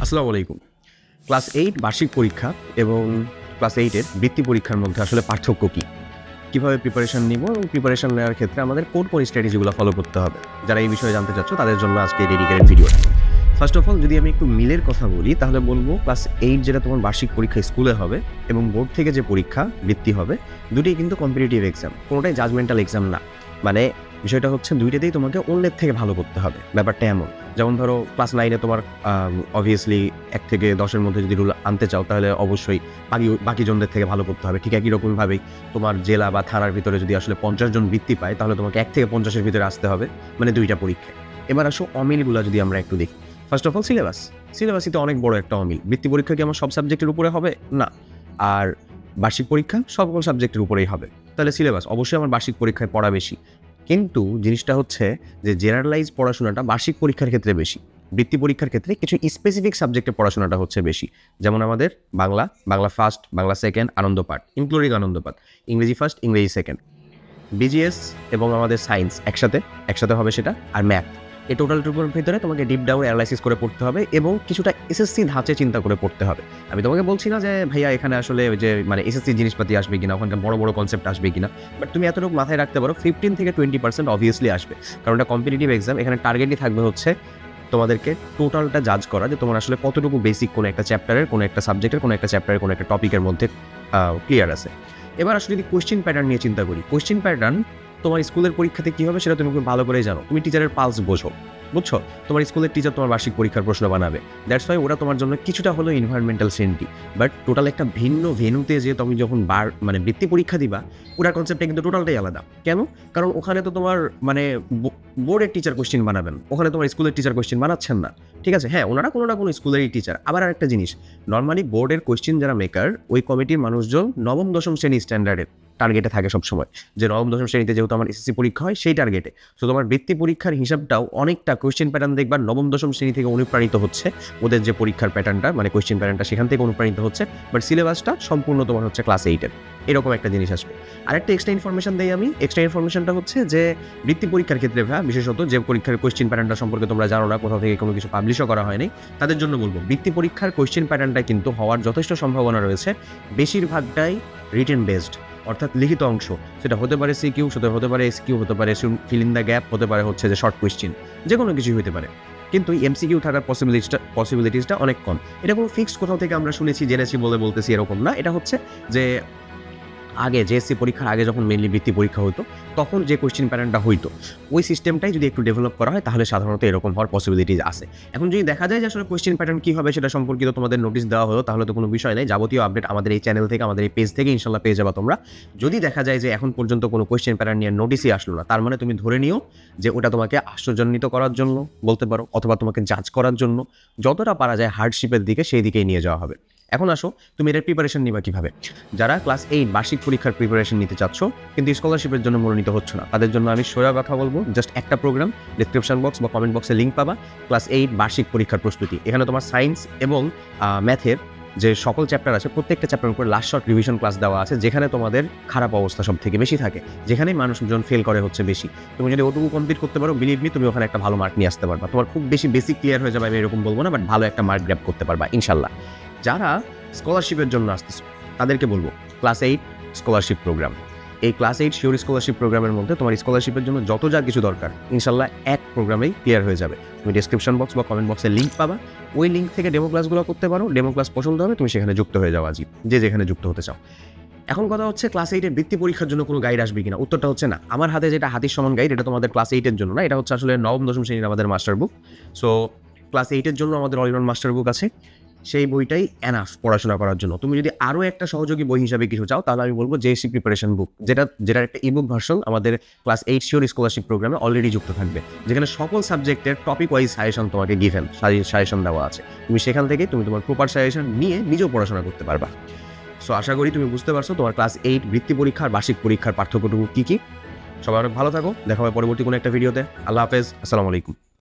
আসসালামু আলাইকুম। ক্লাস 8 বার্ষিক পরীক্ষা এবং ক্লাস 8 এর বৃত্তি পরীক্ষার মধ্যে আসলে পার্থক্য কী? কীভাবে প্রিপারেশন নিব এবং প্রিপারেশন নেওয়ার ক্ষেত্রে আমাদের কোন স্ট্র্যাটেজিগুলো ফলো করতে হবে? যারা এই বিষয়ে জানতে চাচ্ছ তাদের জন্য আজকে এই ডেডিকেটেড ভিডিওটা। ফার্স্ট অফ অল যদি আমি একটু মিলের কথা বলি তাহলে বলবো ক্লাস 8 যেটা তোমার বার্ষিক পরীক্ষা স্কুলে হবে এবং বোর্ড থেকে যে পরীক্ষা বৃত্তি হবে দুটোই কিন্তু কম্পিটিটিভ এক্সাম, কোনোটাই জাজমেন্টাল এক্সাম না। মানে বিষয়টা হচ্ছে দুইটাতেই তোমাকে অন্যের থেকে ভালো করতে হবে। ব্যাপারটা এমন, যেমন ধরো ক্লাস 9-এ তোমার অবভিয়াসলি 1 থেকে 10-এর মধ্যে যদি রুল আনতে চাও তাহলে অবশ্যই বাকি জনদের থেকে ভালো করতে হবে। ঠিক একই রকমভাবেই তোমার জেলা বা থানার ভিতরে যদি আসলে 50 জন বৃত্তি পায় তাহলে তোমাকে 1 থেকে 50-এর ভিতরে আসতে হবে, মানে দুইটা পরীক্ষা। এবার আসো অমিলগুলো যদি আমরা একটু দেখি। ফার্স্ট অফ অল সিলেবাসই তো অনেক বড় একটা অমিল। বৃত্তি পরীক্ষা কি আমার সব সাবজেক্টের উপরে হবে? না। আর বার্ষিক পরীক্ষা সকল সাবজেক্টের উপরেই হবে। তাহলে সিলেবাস অবশ্যই আমার বার্ষিক পরীক্ষায় পড়া বেশি, কিন্তু জিনিসটা হচ্ছে যে জেনারেলাইজ পড়াশোনাটা বার্ষিক পরীক্ষার ক্ষেত্রে বেশি, বৃত্তি পরীক্ষার ক্ষেত্রে কিছু স্পেসিফিক সাবজেক্টে পড়াশোনাটা হচ্ছে বেশি। যেমন আমাদের বাংলা ফার্স্ট, বাংলা সেকেন্ড, আনন্দ পাঠ ইনক্লুডিং আনন্দ পাঠ, ইংরেজি ফার্স্ট, ইংরেজি সেকেন্ড, বিজিএস এবং আমাদের সায়েন্স একসাথে হবে সেটা, আর ম্যাথ। এই টোটালটুকুর ভিতরে তোমাকে ডিপ ডাউন অ্যানালাইসিস করে পড়তে হবে এবং কিছুটা এসএসসি ধাঁচে চিন্তা করে পড়তে হবে। আমি তোমাকে বলছি না যে ভাইয়া এখানে আসলে যে মানে এসএসসি জিনিসপাতি আসবে কিনা, ওখানকার বড় বড় কনসেপ্ট আসবে কিনা, বাট তুমি এতটুকু মাথায় রাখতে পারো 15 থেকে 20% অবভিয়াসলি আসবে, কারণ এটা কম্পিটিটিভ এক্সাম। এখানে টার্গেটই থাকবে হচ্ছে তোমাদেরকে টোটালটা জাজ করা যে তোমার আসলে কতটুকু বেসিক কোনো একটা চ্যাপ্টারের, কোনো একটা সাবজেক্টের, কোনো একটা চ্যাপ্টারের, কোনো একটা টপিকের মধ্যে ক্লিয়ার আছে। এবার আসলে যদি কোয়েশ্চেন প্যাটার্ন নিয়ে চিন্তা করি, কোয়েশ্চেন প্যাটার্ন তোমার স্কুলের পরীক্ষাতে কী হবে সেটা তুমি খুব ভালো করেই জানো। তুমি টিচারের পালস বুঝছো, তোমার স্কুলের টিচার তোমার বার্ষিক পরীক্ষার প্রশ্ন বানাবে, দ্যাটস ওয়াই ওরা তোমার জন্য কিছুটা হলো ইনভায়রনমেন্টাল সেন্টি, বাট টোটাল একটা ভিন্ন ভেন্যুতে যে তুমি যখন মানে বৃত্তি পরীক্ষা দিবা ওরা কনসেপ্টটা কিন্তু টোটালটাই আলাদা। কেন? কারণ ওখানে তো তোমার মানে বোর্ডের টিচার কোয়েশ্চেন বানাবেন, ওখানে তোমার স্কুলের টিচার কোয়েশ্চেন বানাচ্ছেন না। ঠিক আছে, হ্যাঁ ওনারা কোনো না কোনো স্কুলেরই টিচার। আবার আরেকটা জিনিস, নর্মালি বোর্ডের কোয়েশ্চেন যারা মেকার ওই কমিটির মানুষজন নবম দশম শ্রেণী স্ট্যান্ডার্ডের টার্গেটে থাকে সবসময়, যে নবম দশম শ্রেণীতে যেহেতু আমার এসএসসি পরীক্ষা হয় সেই টার্গেটে। সো তোমার বৃত্তি পরীক্ষার হিসাবটাও অনেকটা কোয়েশ্চেন প্যাটার্ন দেখবার নবম দশম শ্রেণী থেকে অনুপ্রাণিত হচ্ছে, ওদের যে পরীক্ষার প্যাটার্নটা মানে কোয়েশ্চেন প্যাটার্নটা সেখান থেকে অনুপ্রাণিত হচ্ছে, বাট সিলেবাসটা সম্পূর্ণ তোমার হচ্ছে ক্লাস 8-এর। এরকম একটা জিনিস আসবে। আরেকটা এক্সট্রা ইনফরমেশন দেই আমি, এক্সট্রা ইনফরমেশনটা হচ্ছে যে বৃত্তি পরীক্ষার ক্ষেত্রে বিশেষত যে পরীক্ষার কোয়েশ্চেন প্যাটার্নটা সম্পর্কে তোমরা জানো না, কোথাও থেকে কোনো কিছু পাবলিশও করা হয়নি, তাদের জন্য বলবো বৃত্তি পরীক্ষার কোয়েশ্চেন প্যাটার্নটা কিন্তু হওয়ার যথেষ্ট সম্ভাবনা রয়েছে বেশিরভাগটাই রিটেন বেসড, অর্থাৎ লিখিত অংশ। সেটা হতে পারে সিকিউ, সেটা হতে পারে এসকিউ, হতে পারে ফিল ইন দ্য গ্যাপ, হতে পারে হচ্ছে যে শর্ট কোয়েশ্চেন, যে কোনো কিছুই হতে পারে। কিন্তু এমসিকিউ থাকার পসিবিলিটিসটা অনেক কম। এটা কোনো ফিক্সড কোথাও থেকে আমরা শুনেছি জেনেছি বলে বলতেছি এরকম না। এটা হচ্ছে যে আগে জেএসসি পরীক্ষার আগে যখন মেনলি বৃত্তি পরীক্ষা হতো তখন যে কোয়েশ্চেন প্যাটার্নটা হইতো ওই সিস্টেমটাই যদি একটু ডেভেলপ করা হয় তাহলে সাধারণত এরকম হওয়ার পসিবিলিটিস আছে। এখন যদি দেখা যায় যে আসলে কোয়েশ্চেন প্যাটার্ন কী হবে সেটা সম্পর্কিত তোমাদের নোটিশ দেওয়া হলো তাহলে তো কোনো বিষয় নেই, যাবতীয় আপডেট আমাদের এই চ্যানেল থেকে, আমাদের এই পেজ থেকে ইনশাল্লাহ পেয়ে যাবা তোমরা। যদি দেখা যায় যে এখন পর্যন্ত কোনো কোয়েশ্চেন প্যাটার্ন নিয়ে নোটিশই আসলো না, তার মানে তুমি ধরে নিও যে ওটা তোমাকে আশ্চর্যান্বিত করার জন্য বলতে পারো, অথবা তোমাকে জাজ করার জন্য যতটা পারা যায় হার্ডশিপের দিকে সেই দিকেই নিয়ে যাওয়া হবে। এখন আসো তুমি এটার প্রিপারেশন নিবা কীভাবে? যারা ক্লাস 8 বার্ষিক পরীক্ষার প্রিপারেশন নিতে চাচ্ছ কিন্তু স্কলারশিপের জন্য মনোনীত হচ্ছে না, তাদের জন্য আমি সোজা কথা বলবো, জাস্ট একটা প্রোগ্রাম, ডিসক্রিপশন বক্স বা কমেন্ট বক্সে লিঙ্ক পাবা, ক্লাস 8 বার্ষিক পরীক্ষার প্রস্তুতি। এখানে তোমার সায়েন্স এবং ম্যাথের যে সকল চ্যাপ্টার আছে প্রত্যেকটা চ্যাপ্টারের উপর লাস্ট শর্ট রিভিশন ক্লাস দেওয়া আছে, যেখানে তোমাদের খারাপ অবস্থা সব থেকে বেশি থাকে, যেখানেই মানুষজন ফেল করে হচ্ছে বেশি। তুমি যদি ওটুকু কমপ্লিট করতে পারো বিলিভ মি তুমি ওখানে একটা ভালো মার্ক নিয়ে আসতে পারবা। তোমার খুব বেশি বেসিক ক্লিয়ার হয়ে যাবে আমি এরকম বলবো না, বাট ভালো একটা মার্ক গ্র্যাব করতে পারবা ইনশাল্লাহ। যারা স্কলারশিপের জন্য আসতেছ তাদেরকে বলবো ক্লাস 8 স্কলারশিপ প্রোগ্রাম। এই ক্লাস 8 শিওর স্কলারশিপ প্রোগ্রামের মধ্যে তোমার স্কলারশিপের জন্য যত যা কিছু দরকার ইনশাল্লাহ এক প্রোগ্রামেই ক্লিয়ার হয়ে যাবে। তুমি ডিসক্রিপশন বক্স বা কমেন্ট বক্সে লিঙ্ক পাবা, ওই লিঙ্ক থেকে ডেমো ক্লাসগুলো করতে পারো। ডেমো ক্লাস পছন্দ হবে তুমি সেখানে যুক্ত হয়ে যাওয়া উচিত, যে যেখানে যুক্ত হতে চাও। এখন কথা হচ্ছে ক্লাস 8-এর বৃত্তি পরীক্ষার জন্য কোনো গাইড আসবে কিনা? উত্তরটা হচ্ছে না। আমার হাতে যেটা হাতির সমান গাইড এটা তোমাদের ক্লাস 8-এর জন্য না, এটা হচ্ছে আসলে নবম দশম শ্রেণীর আমাদের মাস্টার বুক। সো ক্লাস 8-এর জন্য আমাদের অল ইন ওয়ান মাস্টার বুক আছে, সেই বইটাই এনাফ পড়াশোনা করার জন্য। তুমি যদি আরও একটা সহযোগী বই হিসাবে কিছু চাও তাহলে আমি বলবো জেএসসি প্রিপারেশন বুক, যেটার একটা ইবুক ভার্সন আমাদের ক্লাস 8 শিওর স্কলারশিপ প্রোগ্রামে অলরেডি যুক্ত থাকবে, যেখানে সকল সাবজেক্টের টপিক ওয়াইজ সাজেশন তোমাকে সাজেশন দেওয়া আছে। তুমি সেখান থেকে তুমি তোমার প্রপার সাজেশন নিয়ে নিজেও পড়াশোনা করতে পারবা। সো আশা করি তুমি বুঝতে পারছো তোমার ক্লাস 8 বৃত্তি পরীক্ষার বার্ষিক পরীক্ষার পার্থক্যটুকু কী কী। সবাই অনেক ভালো থাকো, দেখা হবে পরবর্তী কোনো একটা ভিডিওতে। আল্লাহ হাফেজ, আসসালামু আলাইকুম।